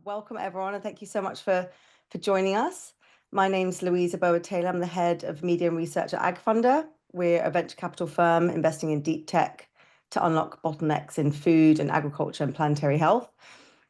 Welcome everyone, and thank you so much for joining us. My name's Louisa Boa-Taylor. I'm the head of media and research at AgFunder. We're a venture capital firm investing in deep tech to unlock bottlenecks in food and agriculture and planetary health.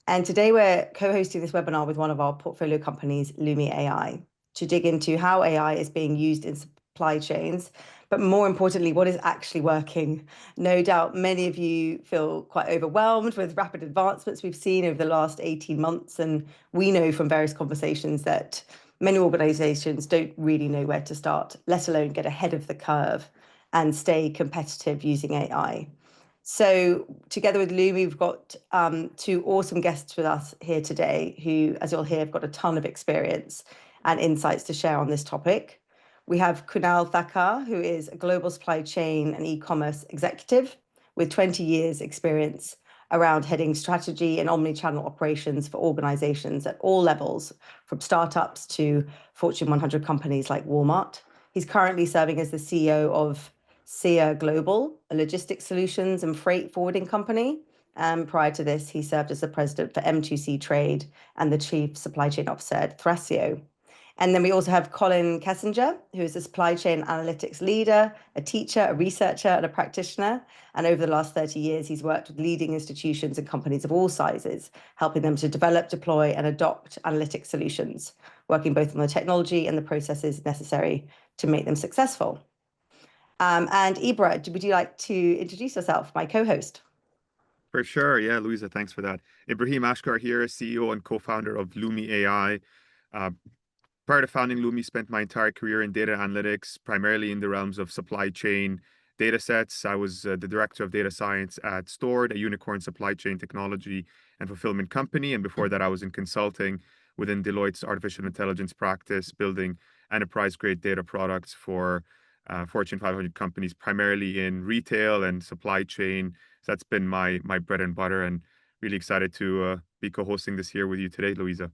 And today we're co-hosting this webinar with one of our portfolio companies, Lumi AI, to dig into how AI is being used in supply chains, but more importantly, what is actually working. No doubt many of you feel quite overwhelmed with rapid advancements we've seen over the last 18 months. And we know from various conversations that many organizations don't really know where to start, let alone get ahead of the curve and stay competitive using AI. So together with Lou, we've got two awesome guests with us here today who, as you'll hear, have got a ton of experience and insights to share on this topic. We have Kunal Thakker, who is a global supply chain and e-commerce executive with 20 years experience around heading strategy and omni-channel operations for organizations at all levels, from startups to Fortune 100 companies like Walmart. He's currently serving as the CEO of SEAIR Global, a logistics solutions and freight forwarding company. And prior to this, he served as the president for M2C Trade and the chief supply chain officer at Thrasio. And then we also have Colin Kessinger, who is a supply chain analytics leader, a teacher, a researcher, and a practitioner. And over the last 30 years, he's worked with leading institutions and companies of all sizes, helping them to develop, deploy, and adopt analytics solutions, working both on the technology and the processes necessary to make them successful. And Ibra, would you like to introduce yourself, my co-host? For sure. Yeah, Louisa, thanks for that. Ibrahim Ashkar here, CEO and co-founder of Lumi AI. Prior to founding Lumi, spent my entire career in data analytics, primarily in the realms of supply chain data sets. I was the director of data science at Stored, a unicorn supply chain technology and fulfillment company. And before that, I was in consulting within Deloitte's artificial intelligence practice, building enterprise-grade data products for Fortune 500 companies, primarily in retail and supply chain. So that's been my bread and butter, and really excited to be co-hosting this here with you today, Louisa.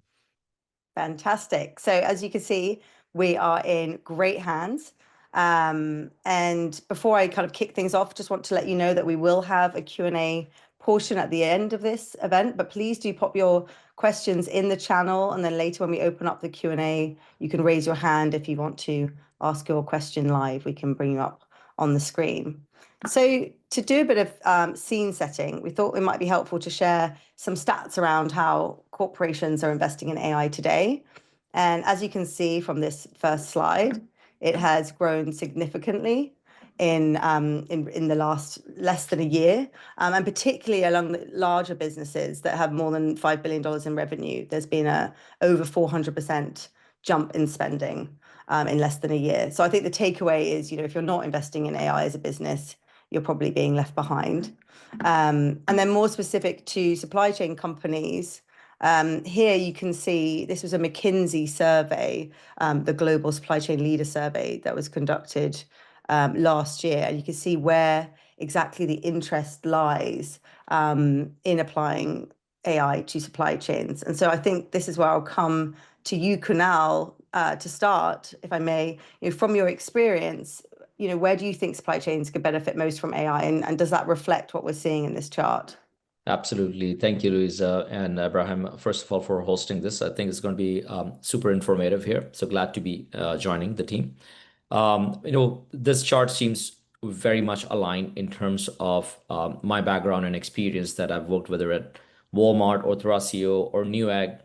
Fantastic. So as you can see, we are in great hands. And before I kind of kick things off, just want to let you know that we will have a Q&A portion at the end of this event, but please do pop your questions in the channel. And then later when we open up the Q&A, you can raise your hand if you want to ask your question live. We can bring you up on the screen. So to do a bit of scene setting, we thought it might be helpful to share some stats around how corporations are investing in AI today. And as you can see from this first slide, it has grown significantly in the last less than a year, and particularly along the larger businesses that have more than $5 billion in revenue. There's been a over 400% jump in spending in less than a year. So I think the takeaway is, if you're not investing in AI as a business, you're probably being left behind. And then more specific to supply chain companies, here you can see this was a McKinsey survey, the Global Supply Chain Leader Survey that was conducted last year. And you can see where exactly the interest lies in applying AI to supply chains. And so I think this is where I'll come to you, Kunal, to start, if I may. From your experience, where do you think supply chains could benefit most from AI? And does that reflect what we're seeing in this chart? Absolutely. Thank you, Louisa and Abraham, first of all, for hosting this. I think it's going to be super informative here. So glad to be joining the team. This chart seems very much aligned in terms of my background and experience that I've worked, whether at Walmart or Thrasio or Newegg,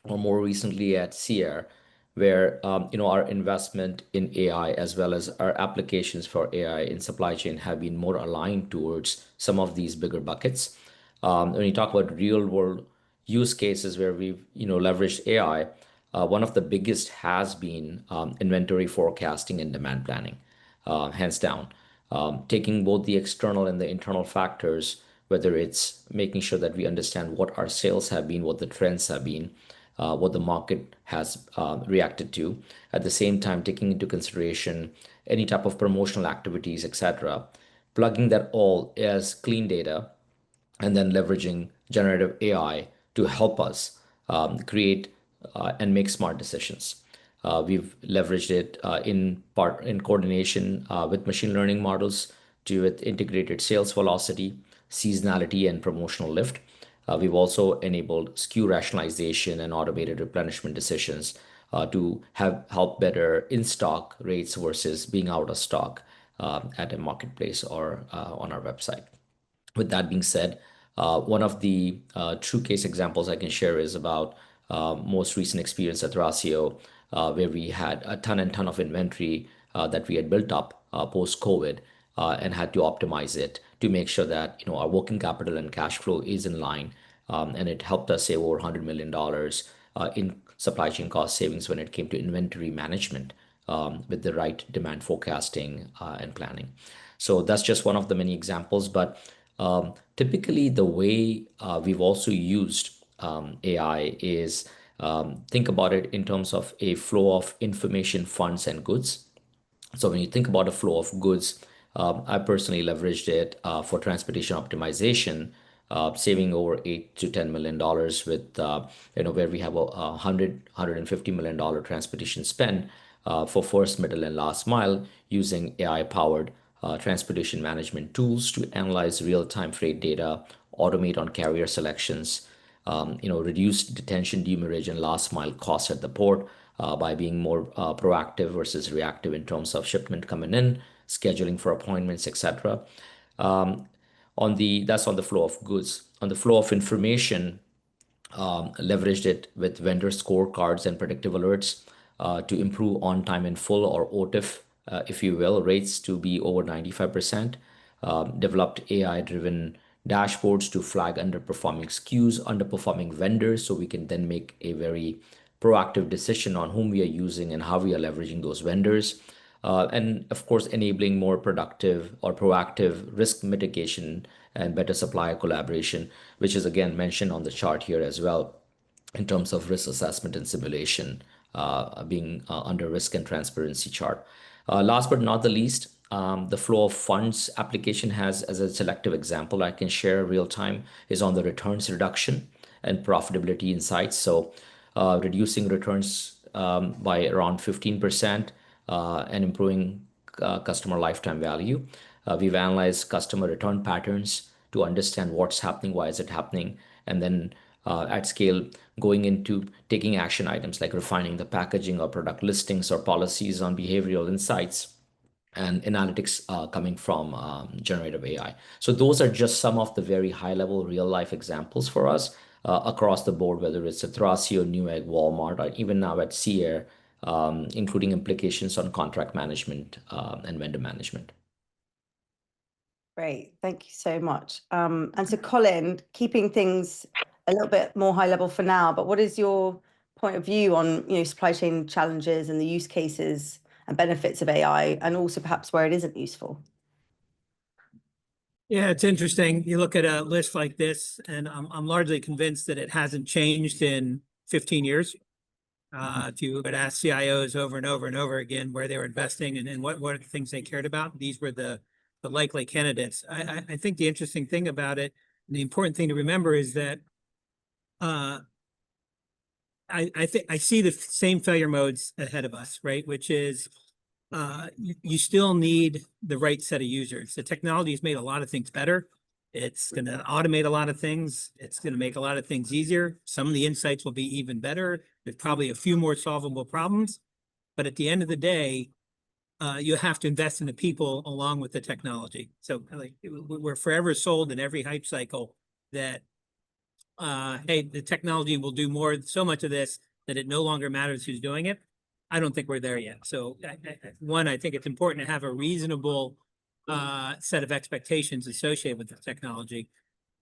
or more recently at SEAIR, where our investment in AI as well as our applications for AI in supply chain have been more aligned towards some of these bigger buckets. When you talk about real world use cases where we've leveraged AI, one of the biggest has been inventory forecasting and demand planning, hands down. Taking both the external and the internal factors, whether it's making sure that we understand what our sales have been, what the trends have been, what the market has reacted to. At the same time, taking into consideration any type of promotional activities, etc., plugging that all as clean data, and then leveraging generative AI to help us create and make smart decisions. We've leveraged it in coordination with machine learning models with integrated sales velocity, seasonality, and promotional lift. We've also enabled SKU rationalization and automated replenishment decisions to have help better in-stock rates versus being out of stock at a marketplace or on our website. With that being said, one of the true case examples I can share is about most recent experience at Thrasio, where we had a ton and ton of inventory that we had built up post-COVID and had to optimize it to make sure that our working capital and cash flow is in line. And it helped us save over $100 million in supply chain cost savings when it came to inventory management with the right demand forecasting and planning. So that's just one of the many examples. But typically, the way we've also used AI is think about it in terms of a flow of information, funds, and goods. So when you think about a flow of goods, I personally leveraged it for transportation optimization, saving over $8 to $10 million with where we have a $150 million transportation spend for first, middle, and last mile using AI-powered transportation management tools to analyze real-time freight data, automate on carrier selections, reduce detention, demurrage, and last mile costs at the port by being more proactive versus reactive in terms of shipment coming in, scheduling for appointments, etc. That's on the flow of goods. On the flow of information, leveraged it with vendor scorecards and predictive alerts to improve on time in full, or OTIF, if you will, rates to be over 95%. Developed AI-driven dashboards to flag underperforming SKUs, underperforming vendors, so we can then make a very proactive decision on whom we are using and how we are leveraging those vendors. And of course, enabling more productive or proactive risk mitigation and better supplier collaboration, which is again mentioned on the chart here as well, in terms of risk assessment and simulation being under risk and transparency chart. Last but not the least, the flow of funds application has, as a selective example I can share real time, is on the returns reduction and profitability insights. So reducing returns by around 15% and improving customer lifetime value. We've analyzed customer return patterns to understand what's happening, why is it happening, and then at scale going into taking action items like refining the packaging or product listings or policies on behavioral insights and analytics coming from generative AI. So those are just some of the very high level real life examples for us across the board, whether it's at Thrasio, Newegg, Walmart, or even now at SEAIR, including implications on contract management and vendor management. Great, thank you so much. And so Colin, keeping things a little bit more high level for now, but what is your point of view on supply chain challenges and the use cases and benefits of AI, and also perhaps where it isn't useful? Yeah, it's interesting. You look at a list like this, and I'm largely convinced that it hasn't changed in 15 years. If you would ask CIOs over and over and over again where they were investing and what are the things they cared about, these were the likely candidates. I think the interesting thing about it, and the important thing to remember, is that I think I see the same failure modes ahead of us, right? Which is you still need the right set of users. The technology has made a lot of things better. It's going to automate a lot of things. It's going to make a lot of things easier. Some of the insights will be even better. There's probably a few more solvable problems. But at the end of the day, you have to invest in the people along with the technology. So we're forever sold in every hype cycle that, hey, the technology will do so much of this that it no longer matters who's doing it. I don't think we're there yet. So I think it's important to have a reasonable set of expectations associated with the technology.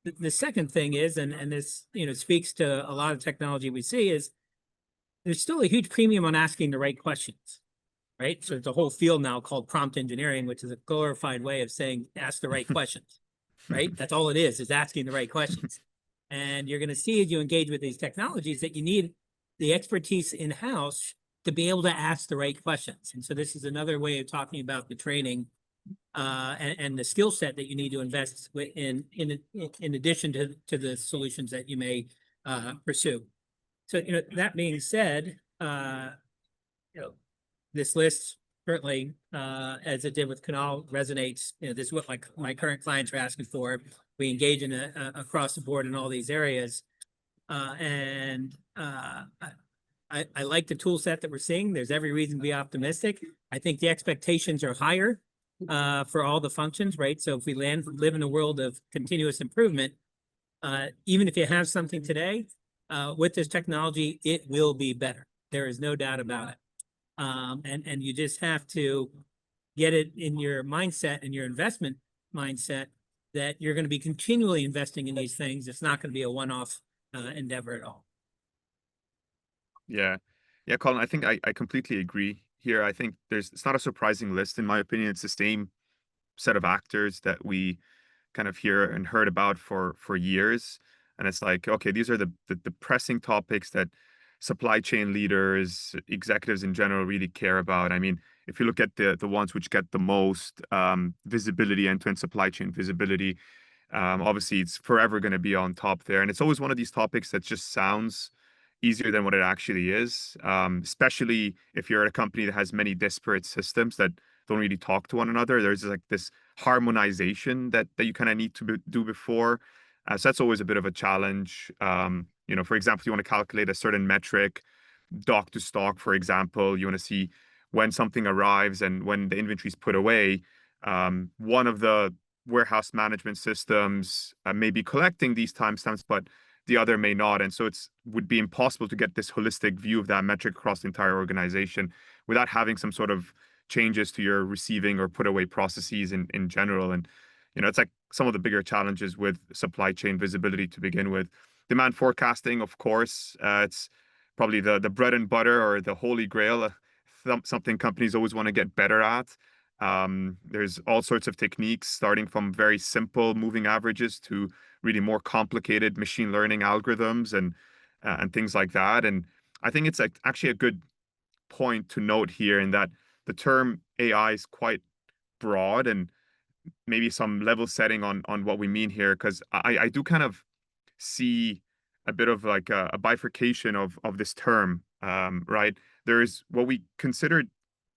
The second thing is, and this speaks to a lot of technology we see, is there's still a huge premium on asking the right questions, right? So there's a whole field now called prompt engineering, which is a glorified way of saying ask the right questions, right? That's all it is asking the right questions. And you're going to see as you engage with these technologies that you need the expertise in-house to be able to ask the right questions. And so this is another way of talking about the training and the skill set that you need to invest in addition to the solutions that you may pursue. So that being said, this list certainly, as it did with Kunal, resonates. You know, this is what my current clients are asking for. We engage in across the board in all these areas. I like the tool set that we're seeing. There's every reason to be optimistic. I think the expectations are higher for all the functions, right? So if we live in a world of continuous improvement, even if you have something today, with this technology, it will be better. There is no doubt about it. And you just have to get it in your mindset and your investment mindset that you're going to be continually investing in these things. It's not going to be a one-off endeavor at all. Yeah. Yeah, Colin, I think I completely agree here. I think it's not a surprising list, in my opinion. It's the same set of actors that we kind of hear and heard about for years. And it's like, okay, these are the pressing topics that supply chain leaders, executives in general really care about. I mean, if you look at the ones which get the most visibility, end-to-end supply chain visibility, obviously it's forever going to be on top there. And it's always one of these topics that just sounds easier than what it actually is, especially if you're at a company that has many disparate systems that don't really talk to one another. There's like this harmonization that you kind of need to do before. So that's always a bit of a challenge. You know, for example, you want to calculate a certain metric, dock to stock, for example. You want to see when something arrives and when the inventory is put away. One of the warehouse management systems may be collecting these timestamps, but the other may not. And so would be impossible to get this holistic view of that metric across the entire organization without having some sort of changes to your receiving or put away processes in general. And, you know, it's like some of the bigger challenges with supply chain visibility to begin with. Demand forecasting, of course, it's probably the bread and butter or the holy grail, something companies always want to get better at. There's all sorts of techniques, starting from very simple moving averages to really more complicated machine learning algorithms and things like that. And I think it's like actually a good point to note here in that the term AI is quite broad and maybe some level setting on what we mean here, because I do kind of see a bit of like a bifurcation of this term, right? There is what we considered,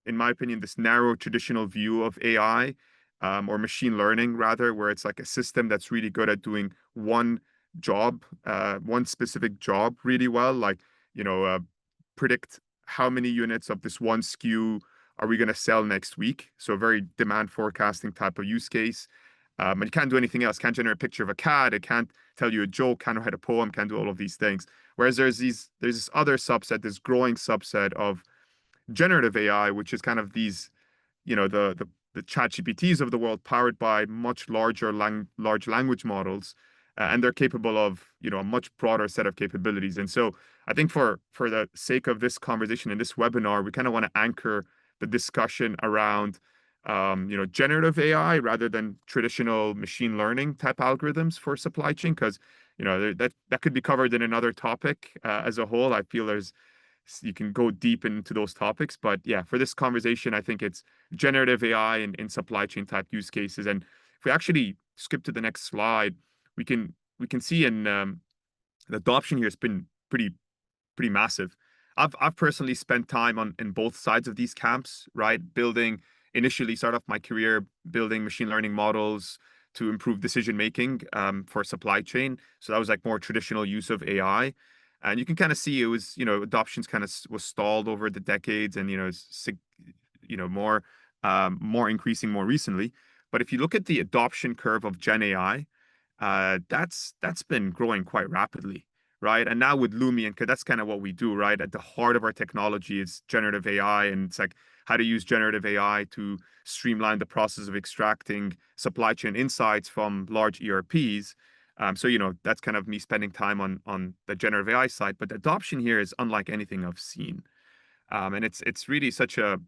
in my opinion, this narrow traditional view of AI, or machine learning rather, where it's like a system that's really good at doing one job, one specific job really well, like, you know, predict how many units of this one SKU are we going to sell next week. So a very demand forecasting type of use case. And you can't do anything else. Can't generate a picture of a cat. It can't tell you a joke. Can't write a poem. Can't do all of these things. Whereas there's this other subset, this growing subset of generative AI, which is kind of these, you know, the ChatGPTs of the world, powered by much larger large language models, and they're capable of, you know, a much broader set of capabilities. And so I think for the sake of this conversation in this webinar, we kind of want to anchor the discussion around you know, generative AI rather than traditional machine learning type algorithms for supply chain, because, you know, that could be covered in another topic as a whole. I feel you can go deep into those topics, but yeah, for this conversation, I think it's generative AI in supply chain type use cases. And if we actually skip to the next slide, we can see in the adoption here has been pretty massive. I've personally spent time in both sides of these camps, right? Initially start off my career building machine learning models to improve decision making for supply chain. So that was like more traditional use of AI. And you can kind of see it was, you know, adoptions kind of was stalled over the decades, and, you know, more increasing more recently. But if you look at the adoption curve of Gen AI, that's been growing quite rapidly, right? And now with Lumi, and that's kind of what we do, right? At the heart of our technology is generative AI, and it's like how to use generative AI to streamline the process of extracting supply chain insights from large ERPs. So, you know, that's kind of me spending time on the generative AI side, but the adoption here is unlike anything I've seen. And it's really such a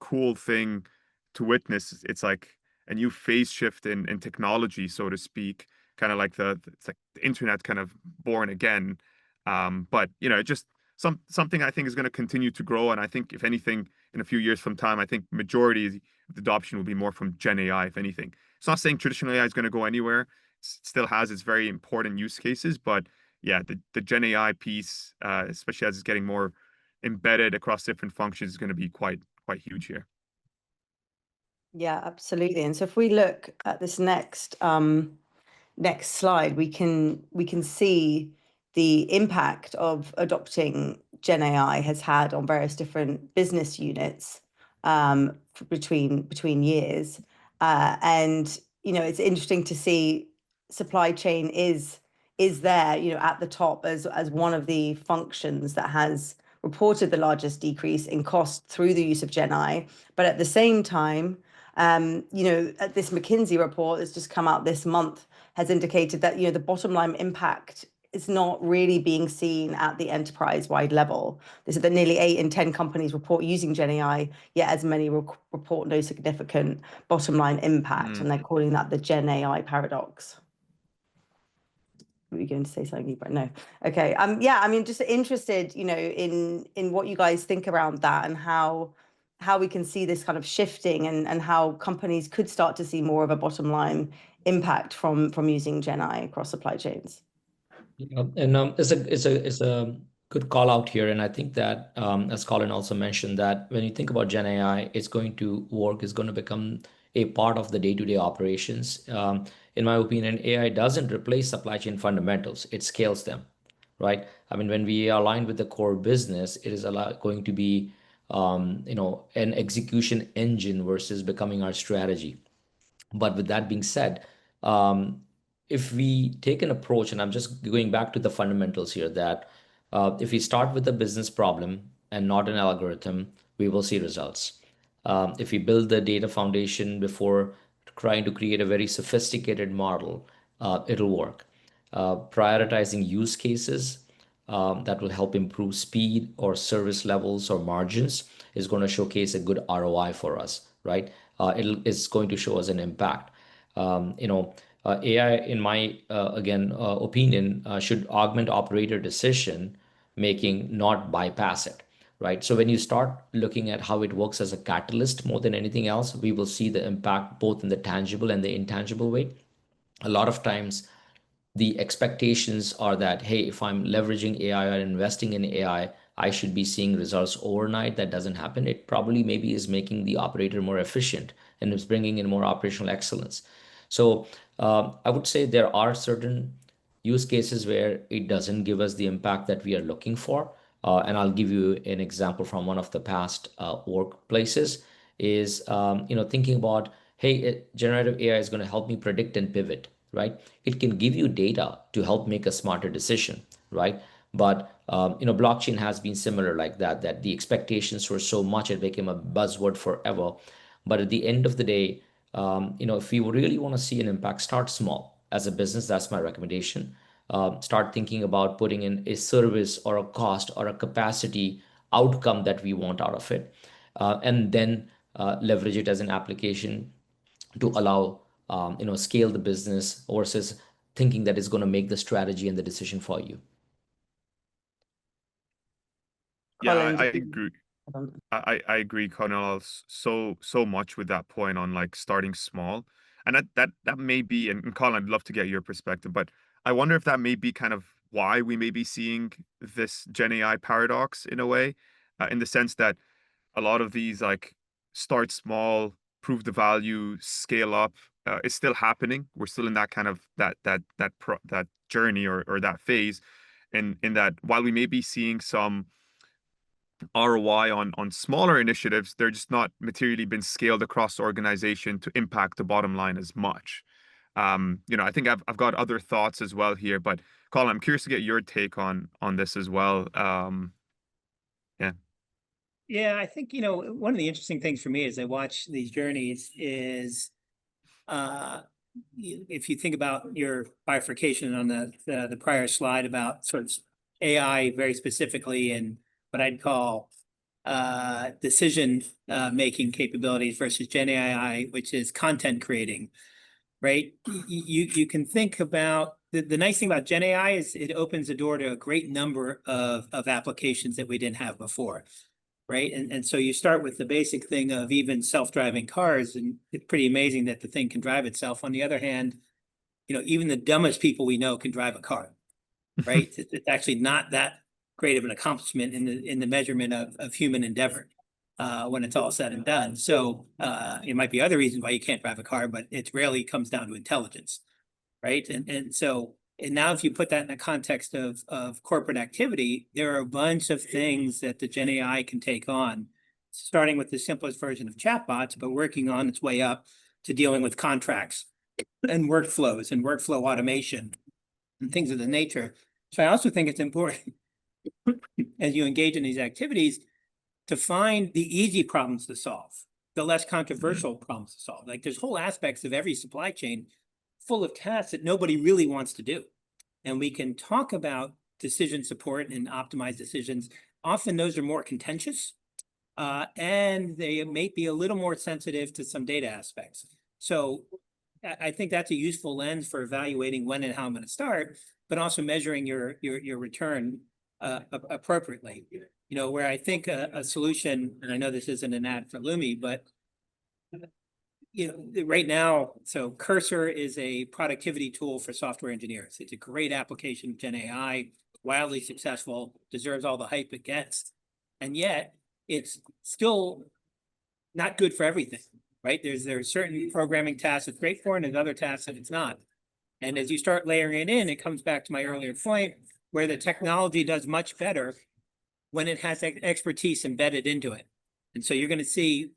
cool thing to witness. It's like a new phase shift in technology, so to speak, kind of like it's like the internet kind of born again. But, you know, just something I think is going to continue to grow. And I think if anything, in a few years from time, I think majority of the adoption will be more from Gen AI, if anything. It's not saying traditional AI is going to go anywhere. It still has its very important use cases, but yeah, the Gen AI piece, especially as it's getting more embedded across different functions, is going to be quite huge here. Yeah, absolutely. And so if we look at this next slide, we can see the impact of adopting Gen AI has had on various different business units between years. And it's interesting to see supply chain is there, at the top as one of the functions that has reported the largest decrease in cost through the use of Gen AI. But at the same time, at this McKinsey report that's just come out this month has indicated that the bottom line impact is not really being seen at the enterprise-wide level. They said that nearly 8 in 10 companies report using Gen AI, yet as many report no significant bottom line impact, and they're calling that the Gen AI paradox. Were you going to say something, Ibra? No. Okay. Yeah, I mean, just interested, in what you guys think around that and how we can see this kind of shifting and how companies could start to see more of a bottom line impact from using Gen AI across supply chains. Yeah, and it's a good call out here, and I think that as Colin also mentioned, that when you think about Gen AI, it's going to become a part of the day-to-day operations. In my opinion, AI doesn't replace supply chain fundamentals; it scales them, right? I mean, when we align with the core business, it is going to be an execution engine versus becoming our strategy. But with that being said, if we take an approach, and I'm just going back to the fundamentals here, that if we start with a business problem and not an algorithm, we will see results. If we build the data foundation before trying to create a very sophisticated model, it'll work. Prioritizing use cases that will help improve speed or service levels or margins is going to showcase a good ROI for us, right? It's going to show us an impact. AI, in my opinion, should augment operator decision making, not bypass it, right? So when you start looking at how it works as a catalyst more than anything else, we will see the impact both in the tangible and the intangible way. A lot of times, the expectations are that, hey, if I'm leveraging AI or investing in AI, I should be seeing results overnight. That doesn't happen. It probably maybe is making the operator more efficient and is bringing in more operational excellence. So I would say there are certain use cases where it doesn't give us the impact that we are looking for. And I'll give you an example from one of the past workplaces is, thinking about, hey, generative AI is going to help me predict and pivot, right? It can give you data to help make a smarter decision, right? But blockchain has been similar like that, that the expectations were so much it became a buzzword forever. But at the end of the day, if you really want to see an impact, start small. As a business, that's my recommendation. Start thinking about putting in a service or a cost or a capacity outcome that we want out of it, and then leverage it as an application to allow scale the business versus thinking that it's going to make the strategy and the decision for you. Yeah, Colin, I agree. I agree, Kunal, so much with that point on like starting small, and that may be, and Colin, I'd love to get your perspective, but I wonder if that may be kind of why we may be seeing this Gen AI paradox in a way, in the sense that a lot of these like start small, prove the value, scale up, is still happening. We're still in that kind of that journey or that phase, in that while we may be seeing some ROI on smaller initiatives, they're just not materially been scaled across the organization to impact the bottom line as much. I think I've got other thoughts as well here, but Colin, I'm curious to get your take on this as well. Yeah. Yeah, I think, one of the interesting things for me as I watch these journeys is, if you think about your bifurcation on the prior slide about sort of AI very specifically and what I'd call decision making capabilities versus Gen AI, which is content creating, right? You can think about the nice thing about Gen AI is it opens the door to a great number of applications that we didn't have before. Right. And so you start with the basic thing of even self-driving cars, and it's pretty amazing that the thing can drive itself. On the other hand, even the dumbest people we know can drive a car. Right. It's actually not that great of an accomplishment in the measurement of human endeavor. when it's all said and done. So it might be other reasons why you can't drive a car, but it rarely comes down to intelligence, right? And now if you put that in the context of corporate activity, there are a bunch of things that the Gen AI can take on, starting with the simplest version of chatbots, but working on its way up to dealing with contracts and workflows and workflow automation and things of the nature. So I also think it's important as you engage in these activities to find the easy problems to solve, the less controversial problems to solve. Like there's whole aspects of every supply chain full of tasks that nobody really wants to do. And we can talk about decision support and optimized decisions. Often those are more contentious and they may be a little more sensitive to some data aspects. So I think that's a useful lens for evaluating when and how I'm going to start, but also measuring your return appropriately. You know, where I think a solution, and I know this isn't an ad for Lumi, but you know, right now, so Cursor is a productivity tool for software engineers. It's a great application of Gen AI, wildly successful, deserves all the hype it gets. And yet it's still not good for everything, right? There's certain programming tasks it's great for, and there's other tasks that it's not. And as you start layering it in, it comes back to my earlier point, where the technology does much better when it has expertise embedded into it. And so you're going to see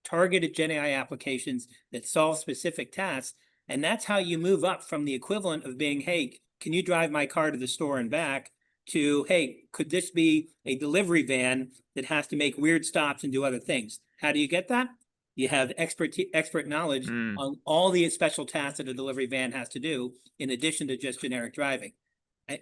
targeted Gen AI applications that solve specific tasks. And that's how you move up from the equivalent of being, hey, can you drive my car to the store and back, to, hey, could this be a delivery van that has to make weird stops and do other things? How do you get that? You have expert knowledge on all the special tasks that a delivery van has to do, in addition to just generic driving.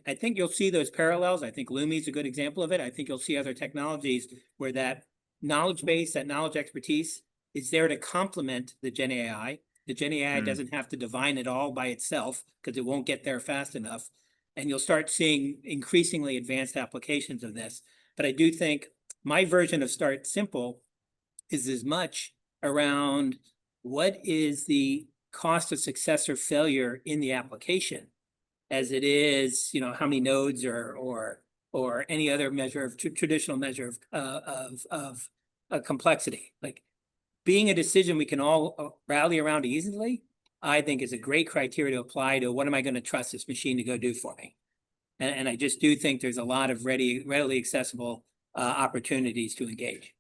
I think you'll see those parallels. I think Lumi is a good example of it. I think you'll see other technologies where that knowledge base, that knowledge expertise is there to complement the Gen AI. The Gen AI doesn't have to divine it all by itself because it won't get there fast enough. And you'll start seeing increasingly advanced applications of this. But I do think my version of Start Simple is as much around what is the cost of success or failure in the application as it is, you know, how many nodes or any other measure of traditional measure of complexity. Like being a decision we can all rally around easily, I think is a great criteria to apply to what am I going to trust this machine to go do for me. And I just do think there's a lot of readily accessible opportunities to engage.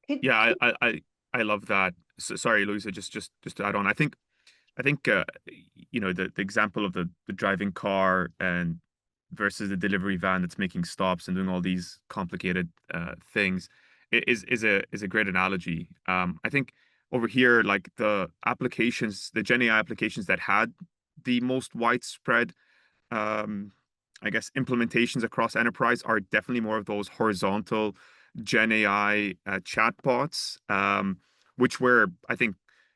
Yeah, I love that. So, sorry, Louisa, just to add on, I think you know, the example of the driving car and versus the delivery van that's making stops and doing all these complicated things is a great analogy. I think over here, like the Gen AI applications that had the most widespread I guess implementations across enterprise are definitely more of those horizontal Gen AI chatbots, which were, I think,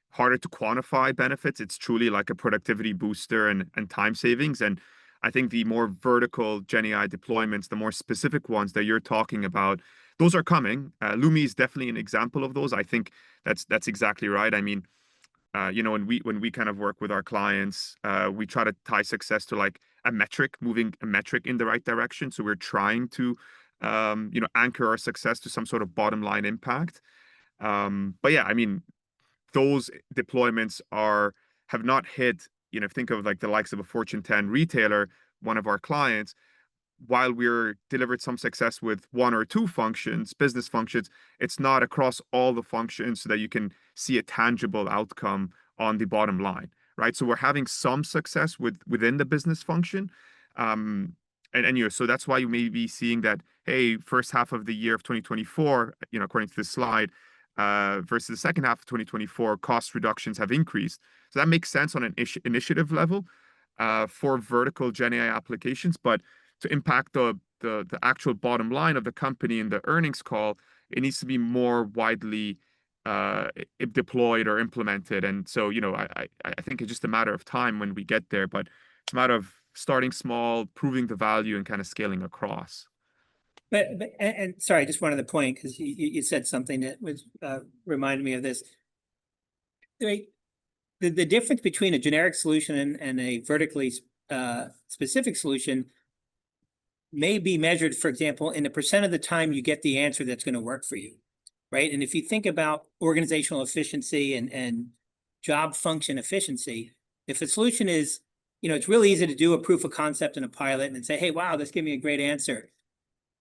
harder to quantify benefits. It's truly like a productivity booster and time savings. And I think the more vertical Gen AI deployments, the more specific ones that you're talking about, those are coming. Lumi is definitely an example of those. I think that's exactly right. I mean, you know, when we kind of work with our clients, we try to tie success to like moving a metric in the right direction. So we're trying to, you know, anchor our success to some sort of bottom line impact. But yeah, I mean, those deployments have not hit, you know, think of like the likes of a Fortune 10 retailer, one of our clients. While we're delivered some success with one or two functions, business functions, it's not across all the functions so that you can see a tangible outcome on the bottom line, right? So we're having some success within the business function. And you know, so that's why you may be seeing that, hey, first half of the year of 2024, you know, according to this slide, versus the second half of 2024, cost reductions have increased. So that makes sense on an initiative level for vertical Gen AI applications, but to impact the actual bottom line of the company in the earnings call, it needs to be more widely deployed or implemented. And so, you know, I think it's just a matter of time when we get there, but it's a matter of starting small, proving the value, and kind of scaling across. But sorry, just one other point, because you said something that was reminded me of this. The difference between a generic solution and a vertically specific solution may be measured, for example, in the percent of the time you get the answer that's going to work for you, right? And if you think about organizational efficiency and job function efficiency, if the solution is, it's really easy to do a proof of concept in a pilot and say, hey, wow, this gave me a great answer.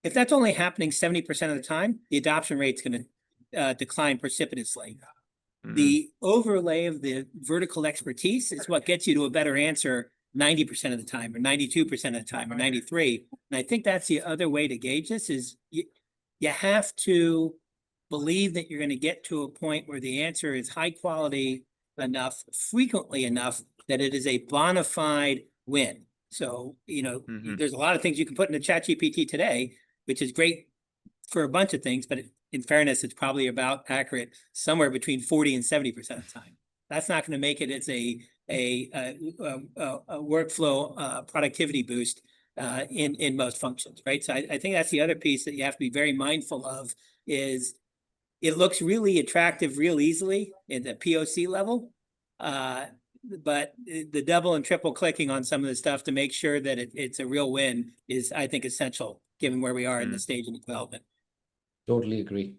If that's only happening 70% of the time, the adoption rate's going to decline precipitously. The overlay of the vertical expertise is what gets you to a better answer 90% of the time, or 92% of the time, or 93%. And I think that's the other way to gauge this is you have to believe that you're going to get to a point where the answer is high quality enough, frequently enough, that it is a bona fide win. So, there's a lot of things you can put into ChatGPT today, which is great for a bunch of things, but in fairness, it's probably about accurate somewhere between 40 and 70% of the time. That's not going to make it as a workflow productivity boost in most functions, right? So I think that's the other piece that you have to be very mindful of is it looks really attractive real easily at the POC level, but the double and triple clicking on some of the stuff to make sure that it's a real win is, I think, essential given where we are in the stage of development. Totally agree.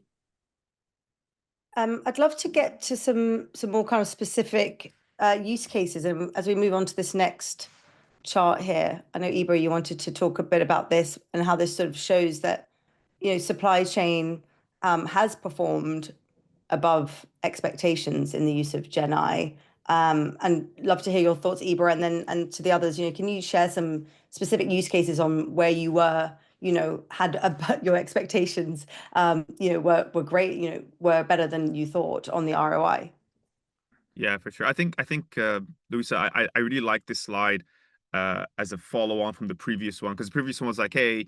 I'd love to get to some more kind of specific use cases, and as we move on to this next chart here, I know Ibra, you wanted to talk a bit about this and how this sort of shows that supply chain has performed above expectations in the use of Gen AI. And love to hear your thoughts, Ibra, and to the others, can you share some specific use cases on where you were, had your expectations, were great, were better than you thought on the ROI? Yeah, for sure. I think, Louisa, I really like this slide as a follow on from the previous one, because the previous one was like, hey,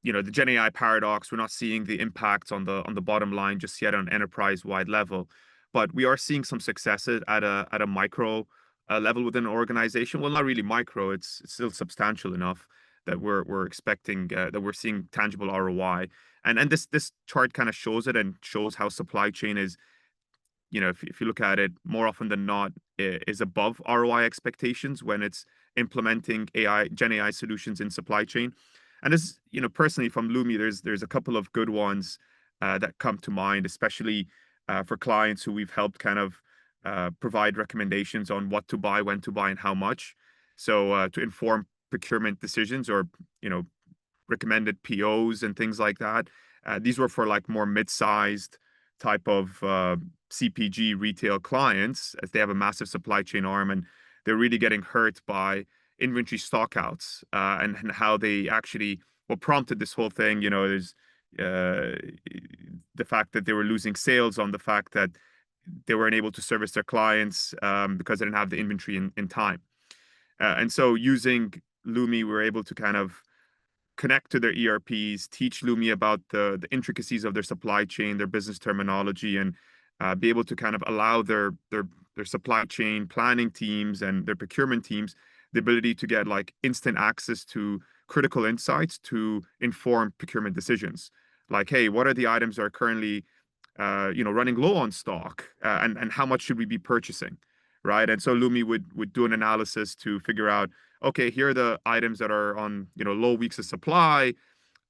the Gen AI paradox, we're not seeing the impacts on the bottom line just yet on enterprise-wide level, but we are seeing some successes at a micro level within an organization. Well, not really micro; it's still substantial enough that we're expecting that we're seeing tangible ROI. And this chart kind of shows it and shows how supply chain is, if you look at it, more often than not, is above ROI expectations when it's implementing Gen AI solutions in supply chain. And this, personally from Lumi, there's a couple of good ones that come to mind, especially for clients who we've helped kind of provide recommendations on what to buy, when to buy, and how much. So to inform procurement decisions or, recommended POs and things like that. These were for like more mid-sized type of CPG retail clients, as they have a massive supply chain arm and they're really getting hurt by inventory stockouts and how they actually, what prompted this whole thing, is the fact that they were losing sales on the fact that they weren't able to service their clients because they didn't have the inventory in time. And so using Lumi, we were able to kind of connect to their ERPs, teach Lumi about the intricacies of their supply chain, their business terminology, and be able to kind of allow their supply chain planning teams and their procurement teams the ability to get like instant access to critical insights to inform procurement decisions. Like, hey, what are the items that are currently, running low on stock, and how much should we be purchasing, right? And so Lumi would do an analysis to figure out, okay, here are the items that are on, low weeks of supply,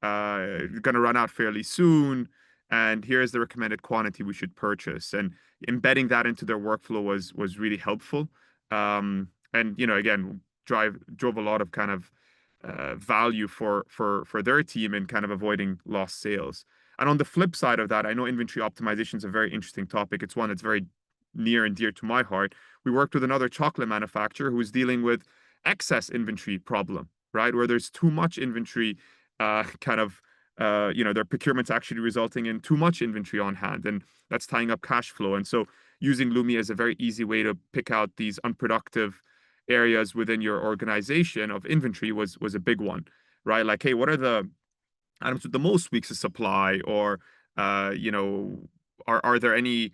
going to run out fairly soon, and here's the recommended quantity we should purchase. And embedding that into their workflow was really helpful. And again, drove a lot of kind of value for their team in kind of avoiding lost sales. And on the flip side of that, I know inventory optimization is a very interesting topic. It's one that's very near and dear to my heart. We worked with another chocolate manufacturer who was dealing with excess inventory problem, right? Where there's too much inventory, their procurement's actually resulting in too much inventory on hand, and that's tying up cash flow. And so using Lumi as a very easy way to pick out these unproductive areas within your organization of inventory was a big one, right? Like, hey, what are the items with the most weeks of supply, or are there any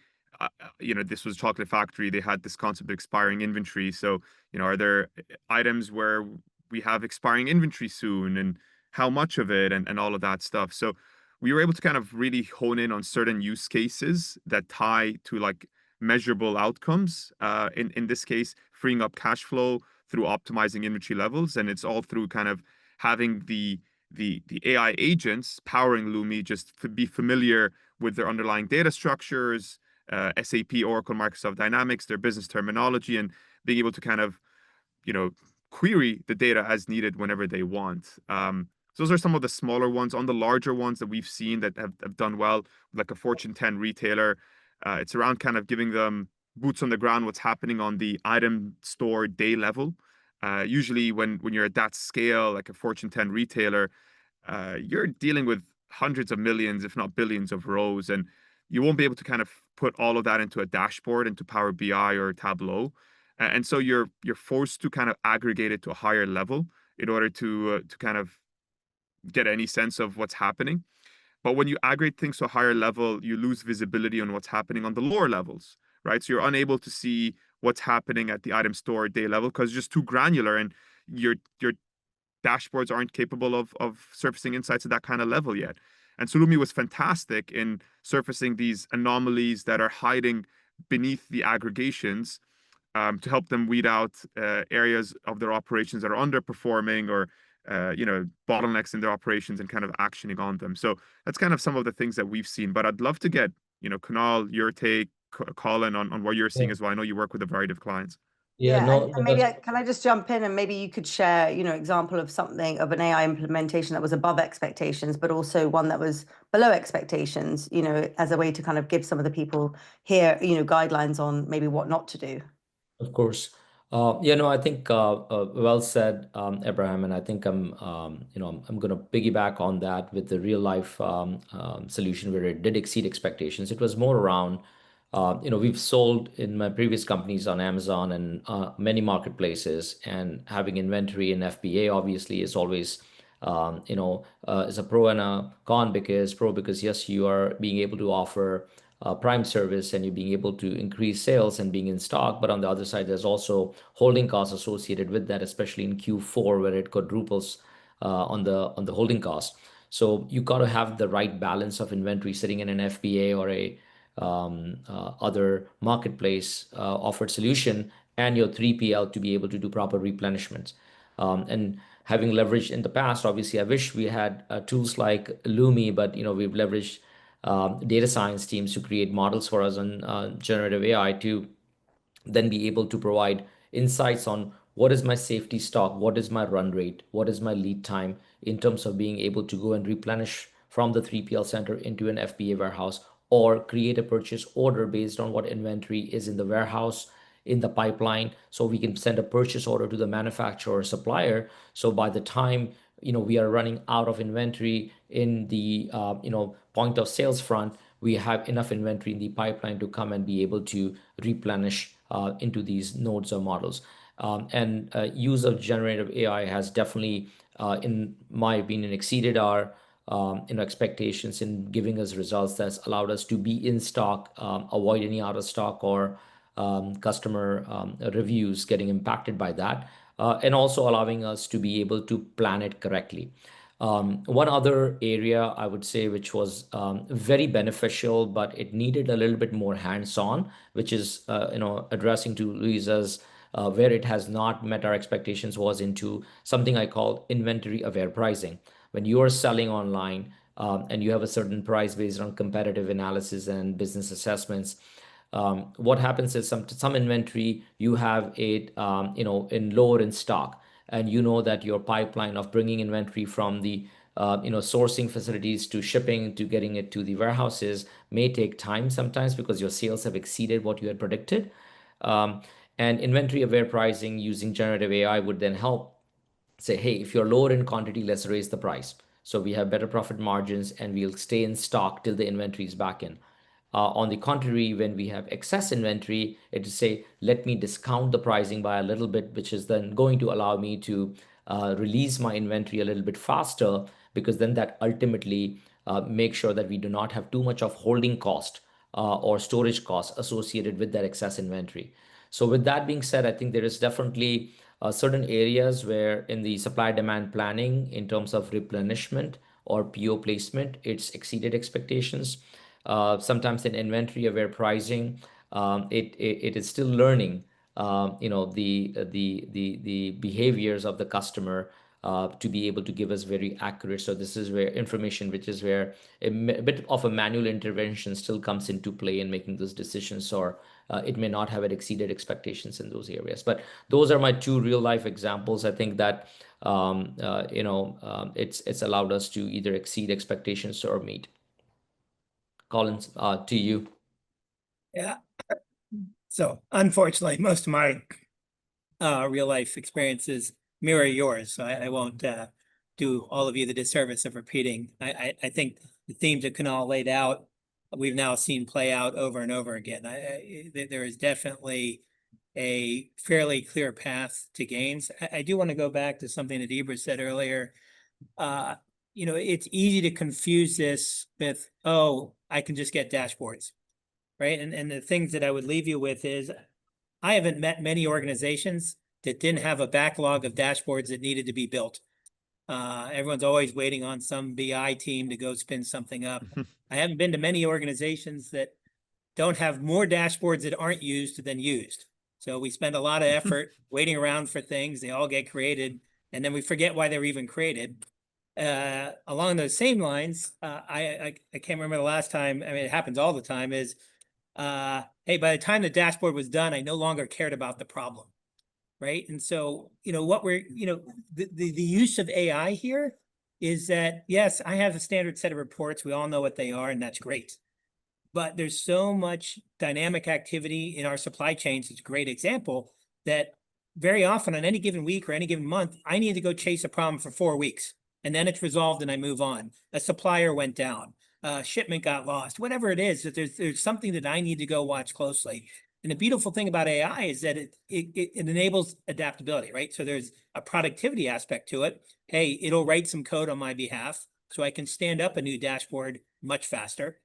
this was Chocolate Factory, they had this concept of expiring inventory. So are there items where we have expiring inventory soon, and how much of it, and all of that stuff. So we were able to kind of really hone in on certain use cases that tie to like measurable outcomes, in this case freeing up cash flow through optimizing inventory levels. And it's all through kind of having the the AI agents powering Lumi just to be familiar with their underlying data structures, SAP, Oracle, Microsoft Dynamics, their business terminology, and being able to kind of, query the data as needed whenever they want. So those are some of the smaller ones. On the larger ones that we've seen that have done well, like a Fortune 10 retailer, it's around kind of giving them boots on the ground, what's happening on the item store day level. Usually when you're at that scale, like a Fortune 10 retailer, you're dealing with hundreds of millions, if not billions of rows, and you won't be able to kind of put all of that into a dashboard, into Power BI or Tableau. And so you're forced to kind of aggregate it to a higher level in order to kind of get any sense of what's happening. But when you aggregate things to a higher level, you lose visibility on what's happening on the lower levels, right? So you're unable to see what's happening at the item store day level because it's just too granular, and your dashboards aren't capable of surfacing insights at that kind of level yet. And so Lumi was fantastic in surfacing these anomalies that are hiding beneath the aggregations, to help them weed out areas of their operations that are underperforming, or bottlenecks in their operations, and kind of actioning on them. So that's kind of some of the things that we've seen. But I'd love to get, Kunal, your take, Colin, on what you're seeing Yeah. as well. I know you work with a variety of clients. Yeah, Yeah, no, and maybe can I just jump in, and maybe you could share, example of something of an AI implementation that was above expectations, but also one that was below expectations, as a way to kind of give some of the people here, guidelines on maybe what not to do. Of course. I think well said, Abraham, and I think I'm going to piggyback on that with the real life solution where it did exceed expectations. It was more around, we've sold in my previous companies on Amazon and many marketplaces, and having inventory in FBA obviously is always, is a pro and a con. Because yes, you are being able to offer prime service, and you're being able to increase sales and being in stock. But on the other side, there's also holding costs associated with that, especially in Q4 where it quadruples on the holding cost. So you got to have the right balance of inventory sitting in an FBA or a other marketplace offered solution, and your 3PL to be able to do proper replenishments. And having leveraged in the past, obviously, I wish we had tools like Lumi, but we've leveraged data science teams to create models for us on generative AI to then be able to provide insights on what is my safety stock, what is my run rate, what is my lead time, in terms of being able to go and replenish from the 3PL center into an FBA warehouse, or create a purchase order based on what inventory is in the warehouse, in the pipeline, so we can send a purchase order to the manufacturer or supplier. So by the time we are running out of inventory in the point of sales front, we have enough inventory in the pipeline to come and be able to replenish into these nodes or models. And use of generative AI has definitely, in my opinion, exceeded our expectations in giving us results that's allowed us to be in stock, avoid any out of stock or customer reviews getting impacted by that, and also allowing us to be able to plan it correctly. One other area I would say which was very beneficial, but it needed a little bit more hands-on, which is addressing to Luisa's where it has not met our expectations, was into something I call inventory aware pricing. When you are selling online and you have a certain price based on competitive analysis and business assessments, what happens is some inventory you have it in lower in stock, and that your pipeline of bringing inventory from the sourcing facilities to shipping to getting it to the warehouses may take time sometimes because your sales have exceeded what you had predicted. And inventory aware pricing using generative AI would then help say, hey, if you're lower in quantity, let's raise the price. So we have better profit margins and we'll stay in stock till the inventory is back in. On the contrary, when we have excess inventory, it is say, let me discount the pricing by a little bit, which is then going to allow me to release my inventory a little bit faster, because then that ultimately makes sure that we do not have too much of holding cost or storage costs associated with that excess inventory. So with that being said, I think there is definitely certain areas where in the supply demand planning, in terms of replenishment or PO placement, it's exceeded expectations. Sometimes in inventory aware pricing, it is still learning, the behaviors of the customer to be able to give us very accurate. So this is where information, which is where a bit of a manual intervention still comes into play in making those decisions, or it may not have exceeded expectations in those areas. But those are my two real life examples. I think that it's allowed us to either exceed expectations or meet. Colin, to you. Yeah. So unfortunately, most of my real life experiences mirror yours. So I won't do all of you the disservice of repeating. I think the themes that Kunal laid out, we've now seen play out over and over again. There is definitely a fairly clear path to gains. I do want to go back to something that Ibra said earlier. It's easy to confuse this with, oh, I can just get dashboards, right? And the things that I would leave you with is, I haven't met many organizations that didn't have a backlog of dashboards that needed to be built. Everyone's always waiting on some BI team to go spin something up. I haven't been to many organizations that don't have more dashboards that aren't used than used. So we spend a lot of effort waiting around for things. They all get created, and then we forget why they were even created. Along those same lines, I can't remember the last time, I mean, it happens all the time, is hey, by the time the dashboard was done, I no longer cared about the problem, right? And so, what we're, the use of AI here is that, yes, I have a standard set of reports. We all know what they are, and that's great. But there's so much dynamic activity in our supply chains. It's a great example that very often on any given week or any given month, I need to go chase a problem for 4 weeks, and then it's resolved and I move on. A supplier went down. Shipment got lost, whatever it is, that there's something that I need to go watch closely. And the beautiful thing about AI is that it enables adaptability, right? So there's a productivity aspect to it. Hey, it'll write some code on my behalf so I can stand up a new dashboard much faster.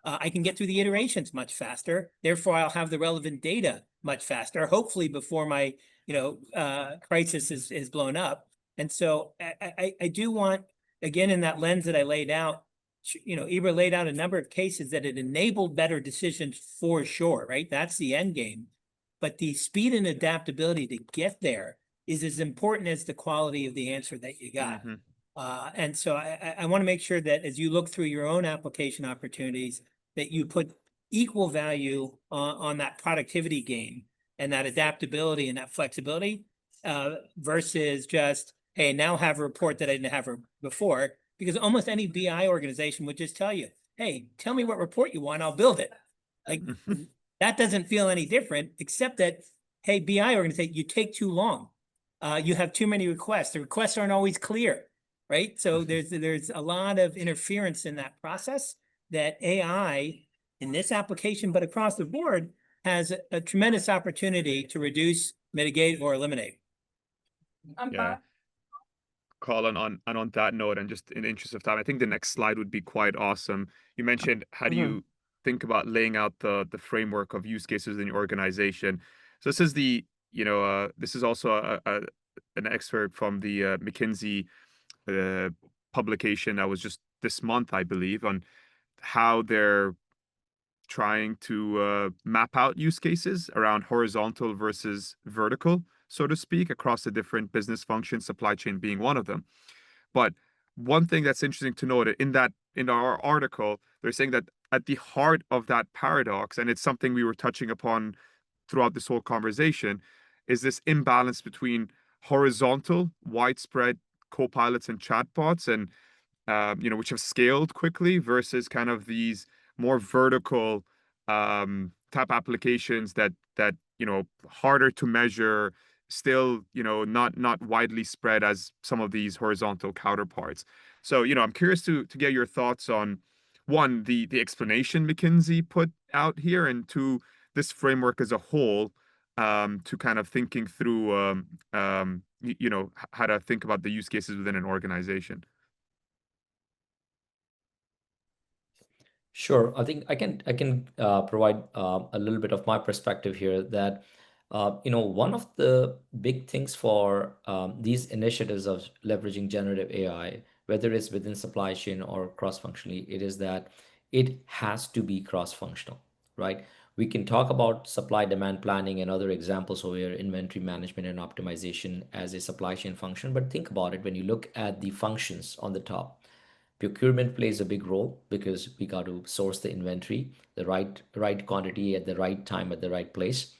I can get through the iterations much faster. Therefore, I'll have the relevant data much faster, hopefully before my crisis is blown up. And so I do want, again, in that lens that I laid out, Ibra laid out a number of cases that it enabled better decisions for sure, right? That's the end game. But the speed and adaptability to get there is as important as the quality of the answer that you got. And so I want to make sure that as you look through your own application opportunities, that you put equal value on that productivity gain and that adaptability and that flexibility versus just, hey, now have a report that I didn't have before. Because almost any BI organization would just tell you, hey, tell me what report you want, I'll build it. Like that doesn't feel any different, except that, hey, BI organization, you take too long. You have too many requests. The requests aren't always clear, right? So there's a lot of interference in that process that AI in this application, but across the board, has a tremendous opportunity to reduce, mitigate, or eliminate. Yeah. Colin, on that note, and just in the interest of time, I think the next slide would be quite awesome. You mentioned, how do you think about laying out the framework of use cases in your organization? So this is this is also an excerpt from the McKinsey publication that was just this month, I believe, on how they're trying to map out use cases around horizontal versus vertical, so to speak, across the different business functions, supply chain being one of them. But one thing that's interesting to note in our article, they're saying that at the heart of that paradox, and it's something we were touching upon throughout this whole conversation, is this imbalance between horizontal, widespread co-pilots and chatbots, and which have scaled quickly, versus kind of these more vertical type applications that harder to measure, still not widely spread as some of these horizontal counterparts. So I'm curious to get your thoughts on, one, the explanation McKinsey put out here, and two, this framework as a whole, to kind of thinking through how to think about the use cases within an organization. Sure. I think I can provide a little bit of my perspective here, that one of the big things for these initiatives of leveraging generative AI, whether it's within supply chain or cross-functionally, it is that it has to be cross-functional, right? We can talk about supply demand planning and other examples over here, inventory management and optimization as a supply chain function. But think about it when you look at the functions on the top. Procurement plays a big role because we got to source the inventory, the right quantity at the right time at the right place.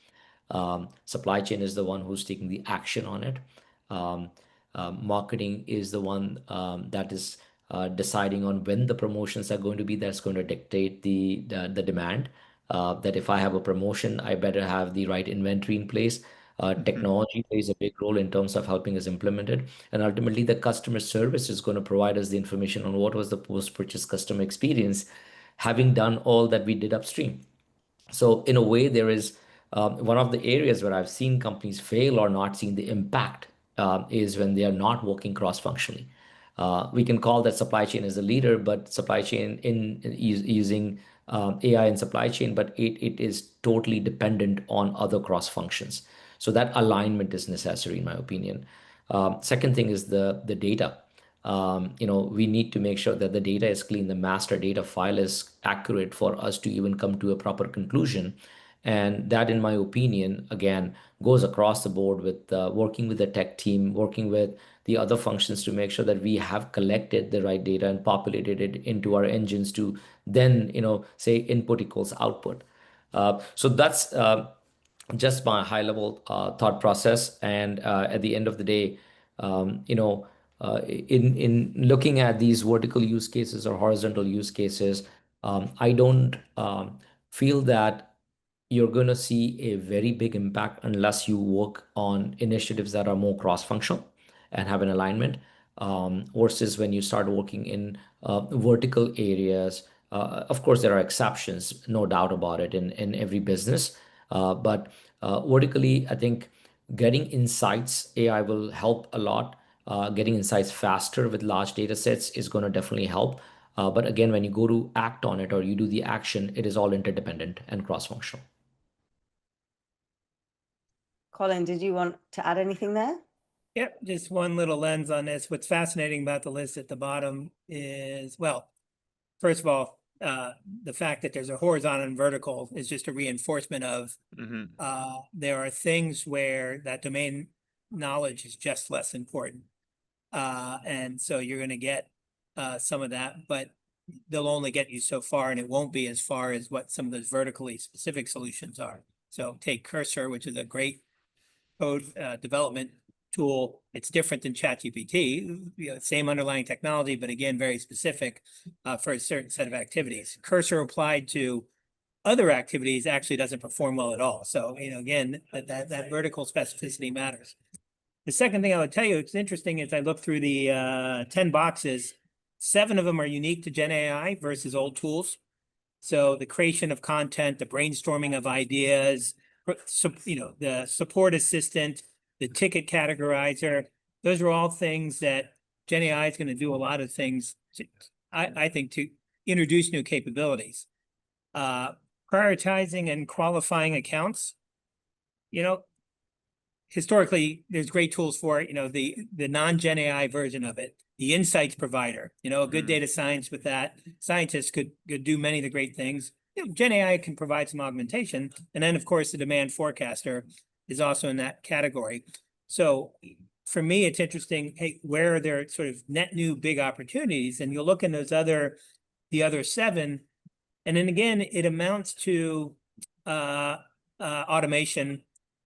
Supply chain is the one who's taking the action on it. Um, Marketing is the one that is deciding on when the promotions are going to be. That's going to dictate the demand. That if I have a promotion, I better have the right inventory in place. Technology plays a big role in terms of helping us implement it. And ultimately, the customer service is going to provide us the information on what was the post-purchase customer experience, having done all that we did upstream. So in a way, there is one of the areas where I've seen companies fail or not seen the impact is when they are not working cross-functionally. We can call that supply chain as a leader, but supply chain using AI in supply chain, but it is totally dependent on other cross functions. So that alignment is necessary, in my opinion. Second thing is the data. We need to make sure that the data is clean, the master data file is accurate for us to even come to a proper conclusion. And that, in my opinion, again, goes across the board with working with the tech team, working with the other functions to make sure that we have collected the right data and populated it into our engines to then, say input equals output. So that's just my high level thought process. And at the end of the day, in looking at these vertical use cases or horizontal use cases, I don't feel that you're going to see a very big impact unless you work on initiatives that are more cross-functional and have an alignment, versus when you start working in vertical areas. Of course, there are exceptions, no doubt about it, in every business. But vertically, I think getting insights, AI will help a lot. Getting insights faster with large data sets is going to definitely help. But again, when you go to act on it or you do the action, it is all interdependent and cross-functional. Colin, did you want to add anything there? Yep, just one little lens on this. What's fascinating about the list at the bottom is, well, first of all, the fact that there's a horizontal and vertical is just a reinforcement of there are things where that domain knowledge is just less important. And so you're going to get some of that, but they'll only get you so far, and it won't be as far as what some of those vertically specific solutions are. So take Cursor, which is a great code development tool. It's different than ChatGPT, same underlying technology, but again, very specific for a certain set of activities. Cursor applied to other activities actually doesn't perform well at all. So, again, that vertical specificity matters. The second thing I would tell you, it's interesting, as I look through the 10 boxes, 7 of them are unique to Gen AI versus old tools. So the creation of content, the brainstorming of ideas, the support assistant, the ticket categorizer, those are all things that Gen AI is going to do a lot of things, I think, to introduce new capabilities. Prioritizing and qualifying accounts, historically, there's great tools for it, the non-Gen AI version of it, the insights provider, a good data science with that. Scientists could do many of the great things. Gen AI can provide some augmentation. And then, of course, the demand forecaster is also in that category. So for me, it's interesting, hey, where are there sort of net new big opportunities? And you'll look in the other 7, and then again, it amounts to automation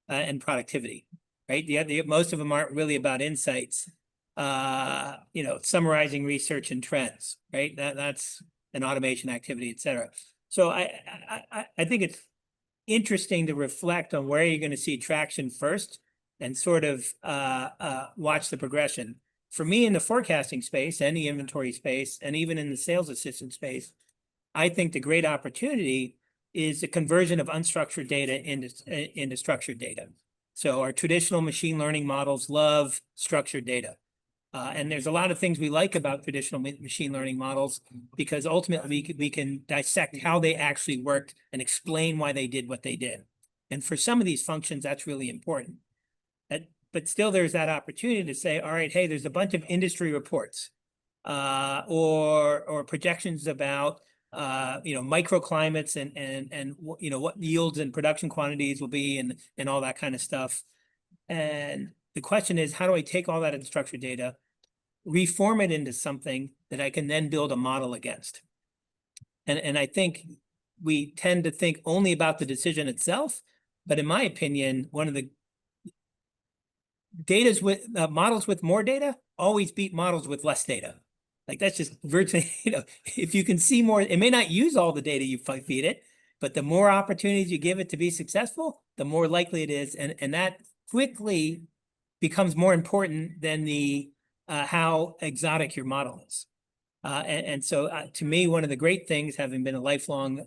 and productivity, right? Most of them aren't really about insights. Summarizing research and trends, right? That's an automation activity, et cetera. So I think it's interesting to reflect on where you're going to see traction first and sort of watch the progression. For me, in the forecasting space and the inventory space, and even in the sales assistant space, I think the great opportunity is the conversion of unstructured data into structured data. So our traditional machine learning models love structured data. And there's a lot of things we like about traditional machine learning models, because ultimately we can dissect how they actually worked and explain why they did what they did. And for some of these functions, that's really important. But still, there's that opportunity to say, all right, hey, there's a bunch of industry reports or projections about microclimates and what yields and production quantities will be and all that kind of stuff. And the question is, how do I take all that unstructured data, reform it into something that I can then build a model against? And I think we tend to think only about the decision itself, but in my opinion, one of the models with more data always beat models with less data. Like that's just virtually, if you can see more, it may not use all the data you feed it, but the more opportunities you give it to be successful, the more likely it is. And that quickly becomes more important than the how exotic your model is. So to me, one of the great things, having been a lifelong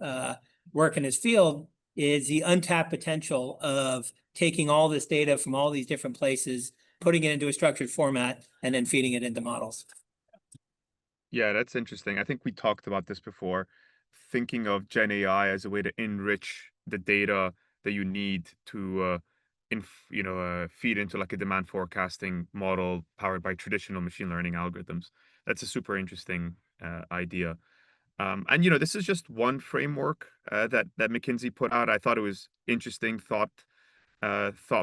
work in this field, is the untapped potential of taking all this data from all these different places, putting it into a structured format, and then feeding it into models. Yeah, that's interesting. I think we talked about this before, thinking of Gen AI as a way to enrich the data that you need to feed into like a demand forecasting model powered by traditional machine learning algorithms. That's a super interesting idea. And this is just one framework that McKinsey put out. I thought it was interesting thought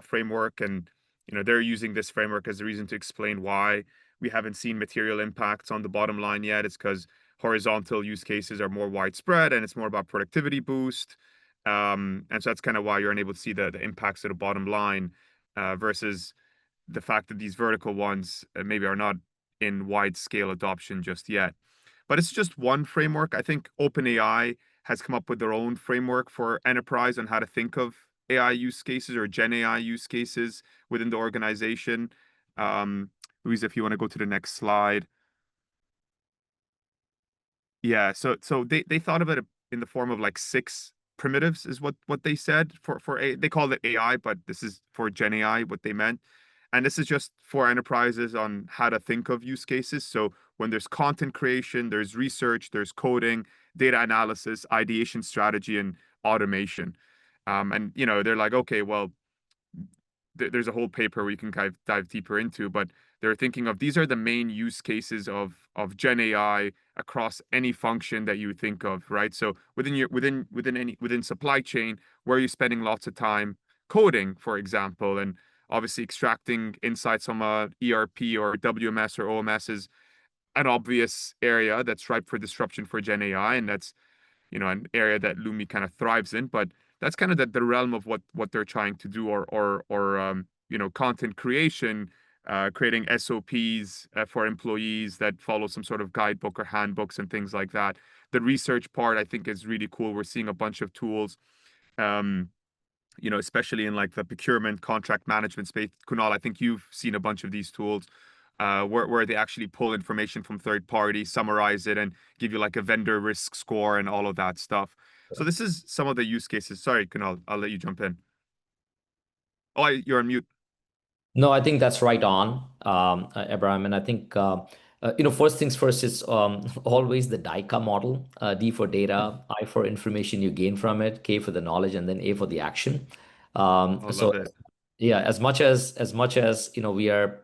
framework, and they're using this framework as a reason to explain why we haven't seen material impacts on the bottom line yet. It's because horizontal use cases are more widespread and it's more about productivity boost. And so that's kind of why you're unable to see the impacts of the bottom line versus the fact that these vertical ones maybe are not in wide scale adoption just yet. But it's just one framework. I think OpenAI has come up with their own framework for enterprise on how to think of AI use cases or Gen AI use cases within the organization. Louise, if you want to go to the next slide. Yeah, so they thought of it in the form of like 6 primitives is what they said they called it AI, but this is for Gen AI, what they meant. And this is just for enterprises on how to think of use cases. So when there's content creation, there's research, there's coding, data analysis, ideation strategy, and automation. And they're like, okay, well, there's a whole paper we can kind of dive deeper into, but they're thinking of these are the main use cases of Gen AI across any function that you think of, right? So within supply chain, where are you spending lots of time coding, for example, and obviously extracting insights from a ERP or WMS or OMS is an obvious area that's ripe for disruption for Gen AI, and that's an area that Lumi kind of thrives in. But that's kind of the realm of what they're trying to do, or content creation, creating SOPs for employees that follow some sort of guidebook or handbooks and things like that. The research part, I think, is really cool. We're seeing a bunch of tools, especially in like the procurement, contract management space. Kunal, I think you've seen a bunch of these tools where they actually pull information from third parties, summarize it, and give you like a vendor risk score and all of that stuff. So this is some of the use cases. Sorry, Kunal, I'll let you jump in. Oh, you're on mute. No, I think that's right on, Abraham. And I think, first things first is always the DICA model, D for data, I for information you gain from it, K for the knowledge, and then A for the action. I love it. Yeah, as much as we are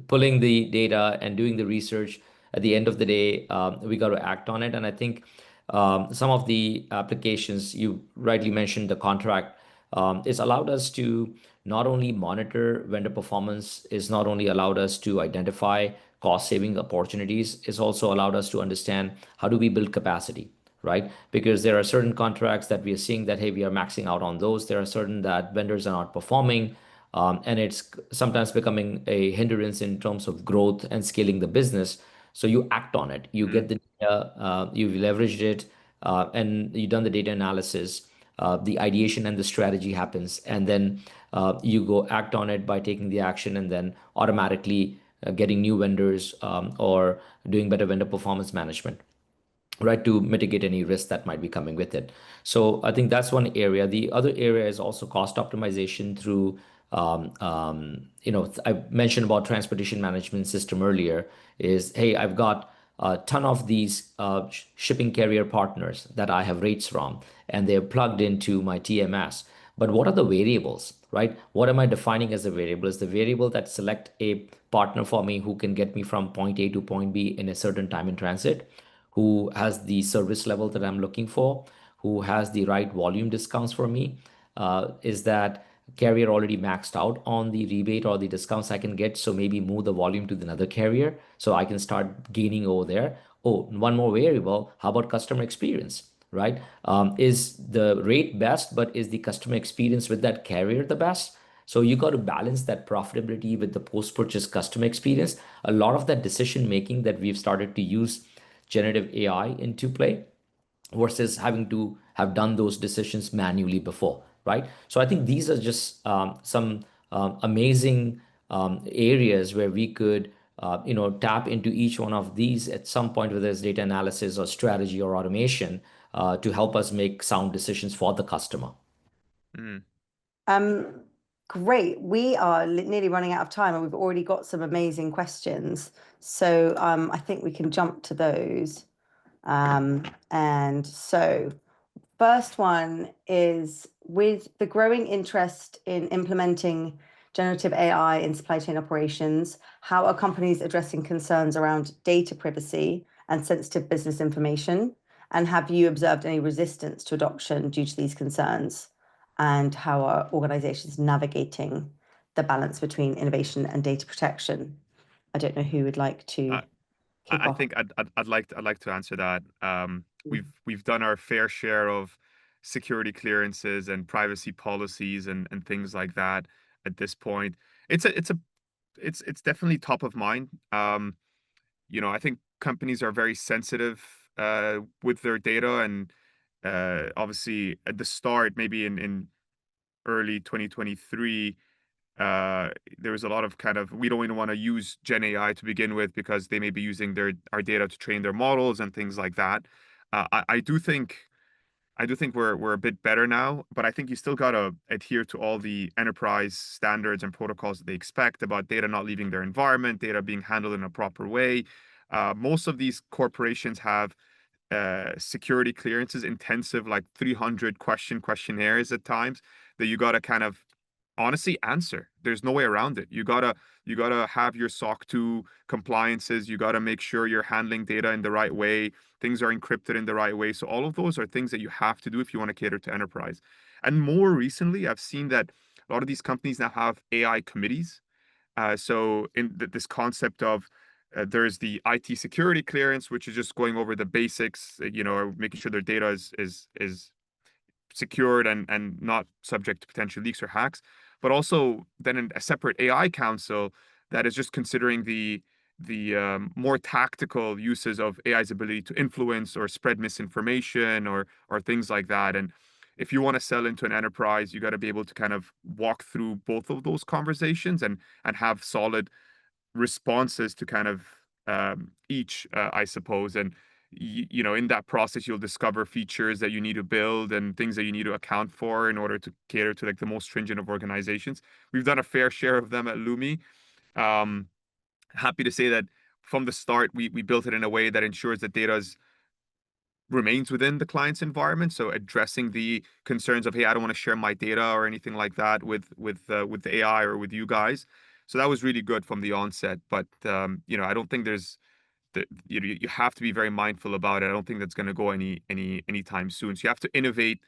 pulling the data and doing the research, at the end of the day, we got to act on it. And I think some of the applications you rightly mentioned, the contract, it's allowed us to not only monitor vendor performance, it's not only allowed us to identify cost saving opportunities, it's also allowed us to understand how do we build capacity, right? Because there are certain contracts that we are seeing that, hey, we are maxing out on those. There are certain that vendors are not performing, and it's sometimes becoming a hindrance in terms of growth and scaling the business. So you act on it. You get the data, you've leveraged it, and you've done the data analysis. The ideation and the strategy happens, and then you go act on it by taking the action, and then automatically getting new vendors or doing better vendor performance management, right, to mitigate any risk that might be coming with it. So I think that's one area. The other area is also cost optimization through, I mentioned about transportation management system earlier, is, hey, I've got a ton of these shipping carrier partners that I have rates from, and they're plugged into my TMS. But what are the variables, right? What am I defining as a variable? Is the variable that select a partner for me who can get me from point A to point B in a certain time in transit? who has the service level that I'm looking for, who has the right volume discounts for me. Is that carrier already maxed out on the rebate or the discounts I can get? So maybe move the volume to another carrier so I can start gaining over there. Oh, one more variable. How about customer experience? Right? Is the rate best, but is the customer experience with that carrier the best? So you got to balance that profitability with the post-purchase customer experience. A lot of that decision making that we've started to use generative AI into play versus having to have done those decisions manually before, right? So I think these are just some amazing areas where we could tap into each one of these at some point, whether it's data analysis or strategy or automation, to help us make sound decisions for the customer. Mm. Great. We are nearly running out of time, and we've already got some amazing questions. So I think we can jump to those. And so first one is, with the growing interest in implementing generative AI in supply chain operations, how are companies addressing concerns around data privacy and sensitive business information? And have you observed any resistance to adoption due to these concerns? And how are organizations navigating the balance between innovation and data protection? I don't know who would like to kick I off. think I'd like to answer that. We've done our fair share of security clearances and privacy policies and things like that at this point. It's definitely top of mind. I think companies are very sensitive with their data, and obviously at the start, maybe in early 2023, there was a lot of kind of, we don't even want to use Gen AI to begin with because they may be using our data to train their models and things like that. I do think we're a bit better now, but I think you still gotta adhere to all the enterprise standards and protocols that they expect about data not leaving their environment, data being handled in a proper way. Most of these corporations have security clearances, intensive, like 300 questionnaires at times that you gotta kind of honestly answer. There's no way around it. You gotta have your SOC 2 compliances. You gotta make sure you're handling data in the right way. Things are encrypted in the right way. So all of those are things that you have to do if you want to cater to enterprise. And more recently, I've seen that a lot of these companies now have AI committees. So in this concept of there's the IT security clearance, which is just going over the basics, making sure their data is secured and not subject to potential leaks or hacks, but also then a separate AI council that is just considering the more tactical uses of AI's ability to influence or spread misinformation or things like that. And if you want to sell into an enterprise, you got to be able to kind of walk through both of those conversations and have solid responses to kind of each, I suppose. And in that process, you'll discover features that you need to build and things that you need to account for in order to cater to like the most stringent of organizations. We've done a fair share of them at Lumi. Happy to say that from the start, we built it in a way that ensures that data remains within the client's environment. So addressing the concerns of, hey, I don't want to share my data or anything like that with the AI or with you guys. So that was really good from the onset. But I don't think there's you have to be very mindful about it. I don't think that's going to go anytime soon. So you have to innovate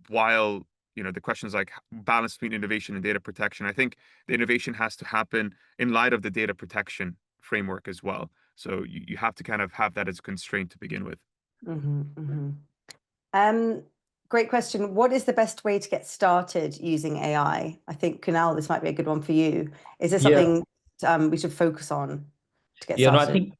while the question is like balance between innovation and data protection. I think the innovation has to happen in light of the data protection framework as well. So you have to kind of have that as a constraint to begin with. Great question. What is the best way to get started using AI? I think, Kunal, this might be a good one for you. Is there something we should focus on to get started? I think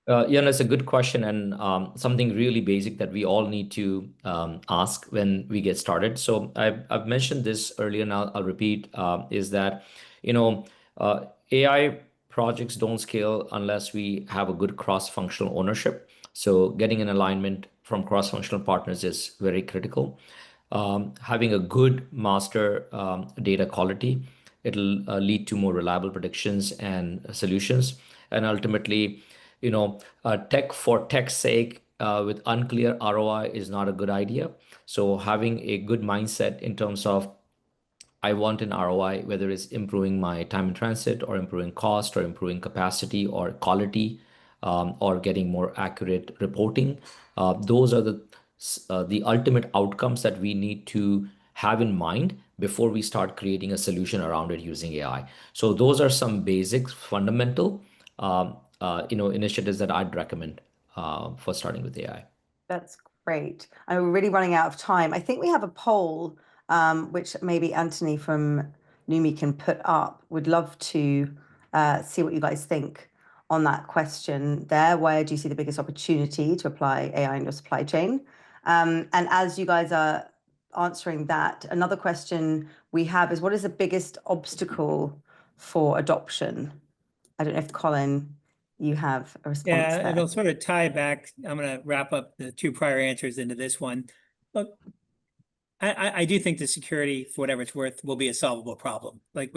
it's a good question, and something really basic that we all need to ask when we get started. So I've mentioned this earlier, and I'll repeat, is that AI projects don't scale unless we have a good cross-functional ownership. So getting an alignment from cross-functional partners is very critical. Having a good master data quality, it'll lead to more reliable predictions and solutions. And ultimately, tech for tech's sake with unclear ROI is not a good idea. So having a good mindset in terms of I want an ROI, whether it's improving my time in transit or improving cost or improving capacity or quality, or getting more accurate reporting. Those are the ultimate outcomes that we need to have in mind before we start creating a solution around it using AI. So those are some basic, fundamental, initiatives that I'd recommend for starting with AI. That's great. And we're really running out of time. I think we have a poll, which maybe Anthony from Lumi can put up. Would love to see what you guys think on that question there. Where do you see the biggest opportunity to apply AI in your supply chain? And as you guys are answering that, another question we have is, what is the biggest obstacle for adoption? I don't know if, Colin, you have a response Yeah, there. it'll sort of tie back. I'm going to wrap up the two prior answers into this one. Look, I do think the security, for whatever it's worth, will be a solvable problem. Like,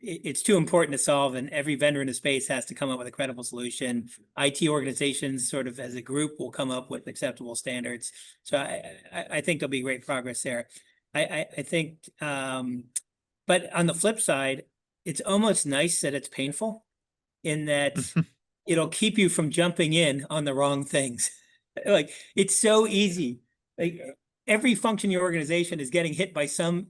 it's too important to solve, and every vendor in the space has to come up with a credible solution. IT organizations, sort of as a group, will come up with acceptable standards. So I think there'll be great progress there. I think, but on the flip side, it's almost nice that it's painful, in that it'll keep you from jumping in on the wrong things. Like, it's so easy. Like, every function in your organization is getting hit by some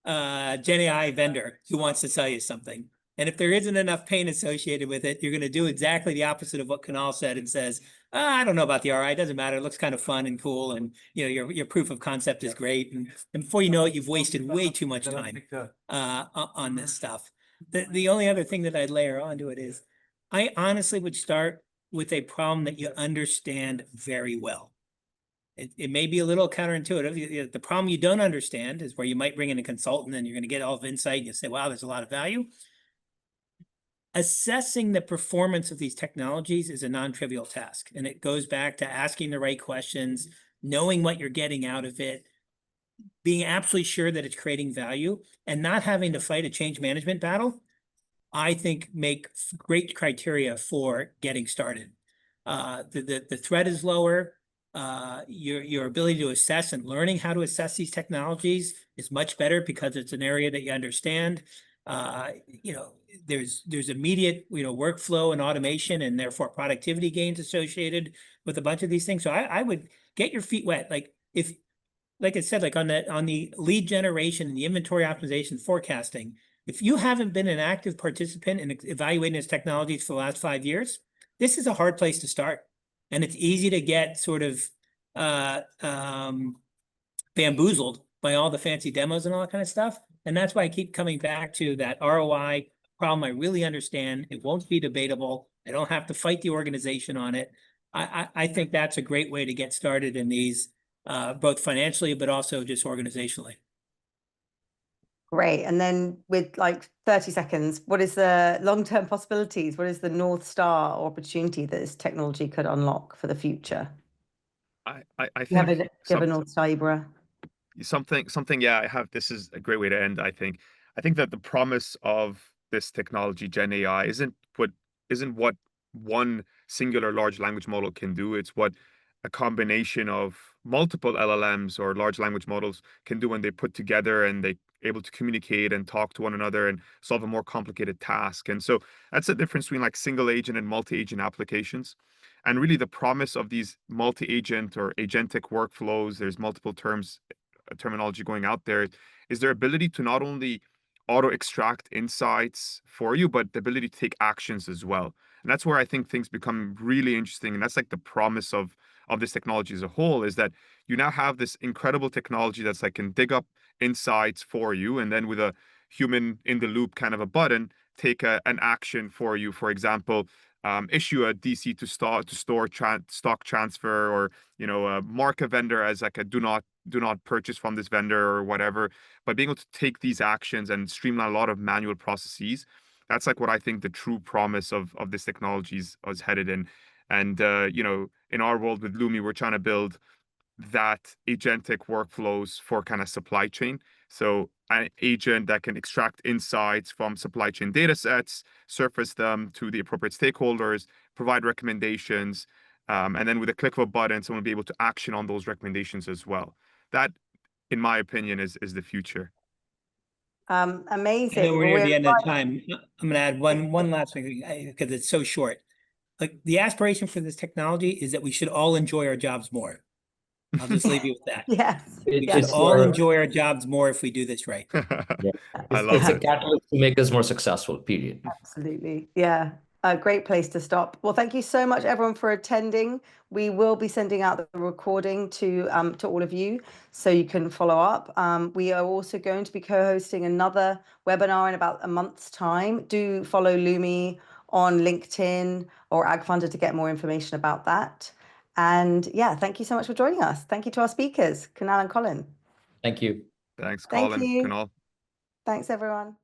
Gen AI vendor who wants to sell you something. And if there isn't enough pain associated with it, you're going to do exactly the opposite of what Kunal said and says, I don't know about the ROI, it doesn't matter. It looks kind of fun and cool. And your proof of concept is great. And before you know it, you've wasted way too much time on this stuff. The only other thing that I'd layer onto it is, I honestly would start with a problem that you understand very well. It may be a little counterintuitive. The problem you don't understand is where you might bring in a consultant and you're going to get all of insight and you say, wow, there's a lot of value. Assessing the performance of these technologies is a non-trivial task. And it goes back to asking the right questions, knowing what you're getting out of it, being absolutely sure that it's creating value, and not having to fight a change management battle, I think make great criteria for getting started. The threat is lower. Your ability to assess and learning how to assess these technologies is much better because it's an area that you understand. There's immediate workflow and automation, and therefore productivity gains associated with a bunch of these things. So I would get your feet wet. Like I said, like on the lead generation and the inventory optimization forecasting, if you haven't been an active participant in evaluating these technologies for the last 5 years, this is a hard place to start. And it's easy to get sort of bamboozled by all the fancy demos and all that kind of stuff. And that's why I keep coming back to that ROI problem. I really understand. It won't be debatable. I don't have to fight the organization on it. I think that's a great way to get started in these, both financially, but also just organizationally. Great. And then with like 30 seconds, what is the long-term possibilities? What is the North Star opportunity that this technology could unlock for the future? I You have think a North Star, Ibra? something, yeah, I have. This is a great way to end, I think. I think that the promise of this technology, Gen AI, isn't what one singular large language model can do. It's what a combination of multiple LLMs or large language models can do when they put together and they able to communicate and talk to one another and solve a more complicated task. And so that's the difference between like single agent and multi-agent applications. And really the promise of these multi-agent or agentic workflows, there's multiple terminology going out there, is their ability to not only auto extract insights for you, but the ability to take actions as well. And that's where I think things become really interesting. And that's like the promise of this technology as a whole, is that you now have this incredible technology that's like can dig up insights for you, and then with a human in the loop kind of a button, take an action for you. For example, issue a DC to store stock transfer, or mark a vendor as like a do not purchase from this vendor or whatever. But being able to take these actions and streamline a lot of manual processes, that's like what I think the true promise of this technology is headed in. And in our world with Lumi, we're trying to build that agentic workflows for kind of supply chain. So an agent that can extract insights from supply chain data sets, surface them to the appropriate stakeholders, provide recommendations, and then with a click of a button, someone will be able to action on those recommendations as well. That, in my opinion, is the future. Amazing. I know we're near the end of time. I'm going to add one last thing because it's so short. like the aspiration for this technology is that we should all enjoy our jobs more. I'll just leave you with that. Yes. We Yes. should all enjoy our jobs more if we do this right. Yeah. I love It's a that. catalyst to make us more successful, period. Absolutely. Yeah. A great place to stop. Well, thank you so much, everyone, for attending. We will be sending out the recording to all of you so you can follow up. We are also going to be co-hosting another webinar in about a month's time. Do follow Lumi on LinkedIn or AgFunder to get more information about that. And yeah, thank you so much for joining us. Thank you to our speakers, Kunal and Colin. Thank you. Thanks, Thank Colin, you. Kunal. Thanks, everyone.